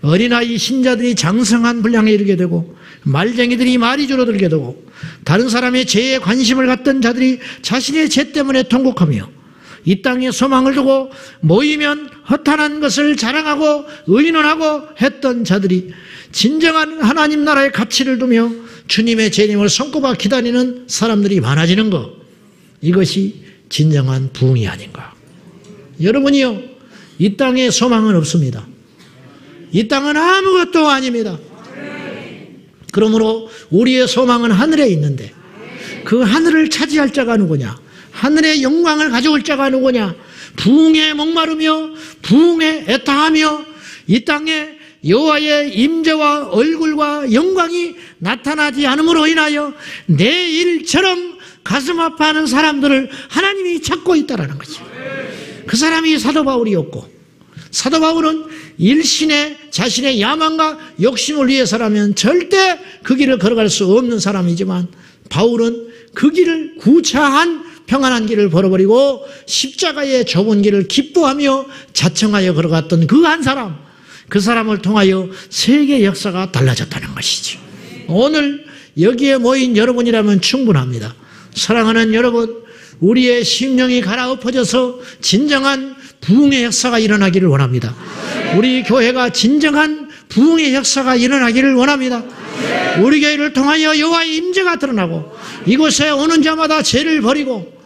어린아이 신자들이 장성한 분량에 이르게 되고 말쟁이들이 말이 줄어들게 되고 다른 사람의 죄에 관심을 갖던 자들이 자신의 죄 때문에 통곡하며 이 땅에 소망을 두고 모이면 허탄한 것을 자랑하고 의논하고 했던 자들이 진정한 하나님 나라의 가치를 두며 주님의 재림을 손꼽아 기다리는 사람들이 많아지는 것, 이것이 진정한 부흥이 아닌가. 여러분이요, 이 땅에 소망은 없습니다. 이 땅은 아무것도 아닙니다. 그러므로 우리의 소망은 하늘에 있는데 그 하늘을 차지할 자가 누구냐? 하늘의 영광을 가져올 자가 누구냐? 부흥에 목마르며 부흥에 애타하며 이 땅에 여호와의 임재와 얼굴과 영광이 나타나지 않음으로 인하여 내 일처럼 가슴 아파하는 사람들을 하나님이 찾고 있다라는 거죠. 그 사람이 사도 바울이었고, 사도 바울은 일신에 자신의 야망과 욕심을 위해서라면 절대 그 길을 걸어갈 수 없는 사람이지만, 바울은 그 길을 구차한 평안한 길을 벌어버리고 십자가의 좁은 길을 기뻐하며 자청하여 걸어갔던 그 한 사람, 그 사람을 통하여 세계 역사가 달라졌다는 것이죠. 오늘 여기에 모인 여러분이라면 충분합니다. 사랑하는 여러분, 우리의 심령이 갈아엎어져서 진정한 부흥의 역사가 일어나기를 원합니다. 우리 교회가 진정한 부흥의 역사가 일어나기를 원합니다. 우리 교회를 통하여 여호와의 임재가 드러나고 이곳에 오는 자마다 죄를 버리고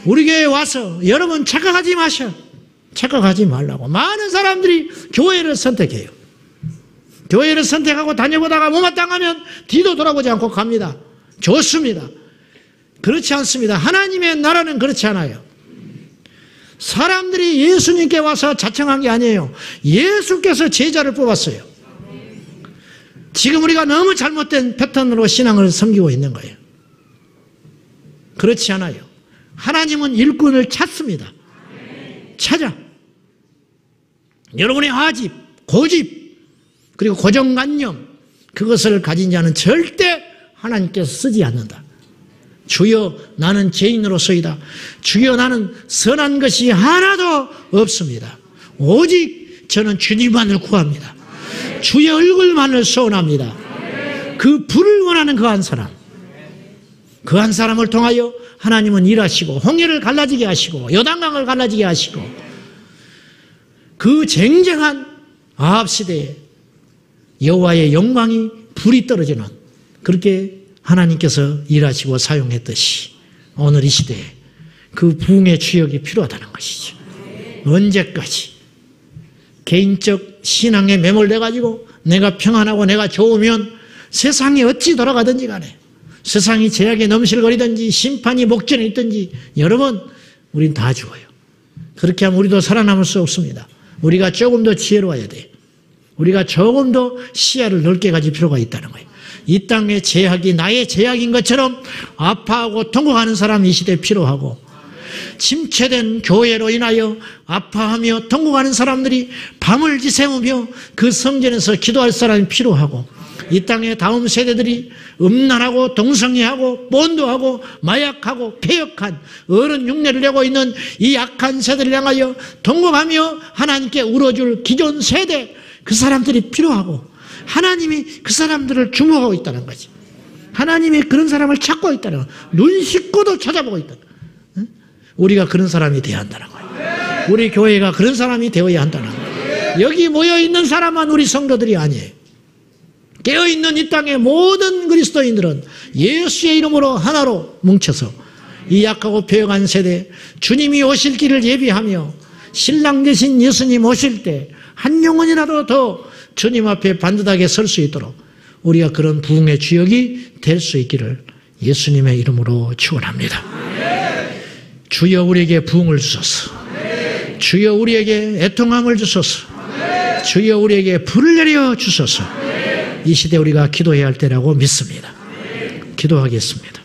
우리 교회에 와서, 여러분 착각하지 마셔. 착각하지 말라고. 많은 사람들이 교회를 선택해요. 교회를 선택하고 다녀보다가 못마땅하면 뒤도 돌아보지 않고 갑니다. 좋습니다. 그렇지 않습니다. 하나님의 나라는 그렇지 않아요. 사람들이 예수님께 와서 자청한 게 아니에요. 예수께서 제자를 뽑았어요. 지금 우리가 너무 잘못된 패턴으로 신앙을 섬기고 있는 거예요. 그렇지 않아요. 하나님은 일꾼을 찾습니다. 찾아. 여러분의 하집, 고집, 그리고 고정관념, 그것을 가진 자는 절대 하나님께서 쓰지 않는다. 주여 나는 죄인으로서이다. 주여 나는 선한 것이 하나도 없습니다. 오직 저는 주님만을 구합니다. 주의 얼굴만을 소원합니다. 그 불을 원하는 그 한 사람, 그 한 사람을 통하여 하나님은 일하시고 홍해를 갈라지게 하시고 요단강을 갈라지게 하시고 그 쟁쟁한 아합 시대에 여호와의 영광이 불이 떨어지는, 그렇게 하나님께서 일하시고 사용했듯이 오늘 이 시대에 그 부흥의 주역이 필요하다는 것이죠. 언제까지 개인적 신앙에 매몰돼가지고 내가 평안하고 내가 좋으면 세상이 어찌 돌아가든지 간에, 세상이 죄악에 넘실거리든지 심판이 목전에 있든지, 여러분 우린 다 죽어요. 그렇게 하면 우리도 살아남을 수 없습니다. 우리가 조금 더 지혜로워야 돼요. 우리가 조금 더 시야를 넓게 가질 필요가 있다는 거예요. 이 땅의 죄악이 나의 죄악인 것처럼 아파하고 통곡하는 사람이 이 시대에 필요하고, 침체된 교회로 인하여 아파하며 통곡하는 사람들이 밤을 지새우며 그 성전에서 기도할 사람이 필요하고, 이 땅의 다음 세대들이 음란하고 동성애하고 본도하고 마약하고 폐역한 어른 흉내를 내고 있는 이 약한 세대를 향하여 통곡하며 하나님께 울어줄 기존 세대, 그 사람들이 필요하고, 하나님이 그 사람들을 주목하고 있다는 거지. 하나님이 그런 사람을 찾고 있다는 거야. 눈 씻고도 찾아보고 있다는 거야. 우리가 그런 사람이 되어야 한다는 거야. 우리 교회가 그런 사람이 되어야 한다는 거야. 여기 모여있는 사람은 우리 성도들이 아니에요. 깨어있는 이 땅의 모든 그리스도인들은 예수의 이름으로 하나로 뭉쳐서 이 약하고 배역한 세대, 주님이 오실 길을 예비하며 신랑 되신 예수님 오실 때 한 영혼이라도 더 주님 앞에 반듯하게 설 수 있도록 우리가 그런 부흥의 주역이 될 수 있기를 예수님의 이름으로 축원합니다. 주여 우리에게 부흥을 주소서. 주여 우리에게 애통함을 주소서. 주여 우리에게 불을 내려 주소서. 이 시대 우리가 기도해야 할 때라고 믿습니다. 기도하겠습니다.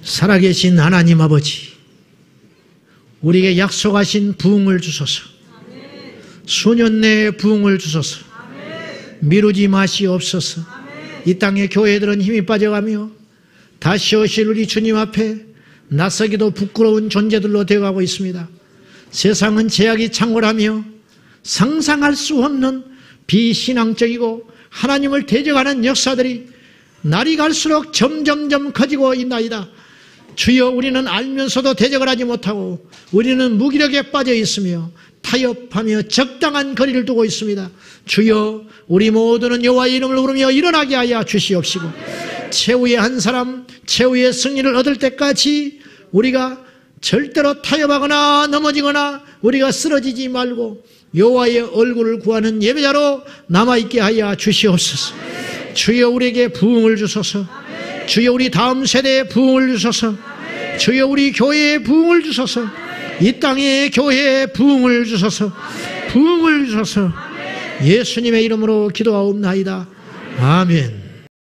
살아계신 하나님 아버지, 우리에게 약속하신 부흥을 주소서. 수년 내에 부흥을 주소서. 미루지 마시옵소서. 이 땅의 교회들은 힘이 빠져가며 다시 오실 우리 주님 앞에 나서기도 부끄러운 존재들로 되어가고 있습니다. 세상은 죄악이 창궐하며 상상할 수 없는 비신앙적이고 하나님을 대적하는 역사들이 날이 갈수록 점점점 커지고 있나이다. 주여, 우리는 알면서도 대적을 하지 못하고 우리는 무기력에 빠져 있으며 타협하며 적당한 거리를 두고 있습니다. 주여, 우리 모두는 여호와의 이름을 부르며 일어나게 하여 주시옵시고, 최후의 한 사람, 최후의 승리를 얻을 때까지 우리가 절대로 타협하거나 넘어지거나 우리가 쓰러지지 말고 여호와의 얼굴을 구하는 예배자로 남아있게 하여 주시옵소서. 주여, 우리에게 부흥을 주소서. 주여, 우리 다음 세대에 부흥을 주소서. 주여, 우리 교회에 부흥을 주소서. 이 땅의 교회에 부흥을 주소서. 부흥을 주소서. 예수님의 이름으로 기도하옵나이다. 아멘.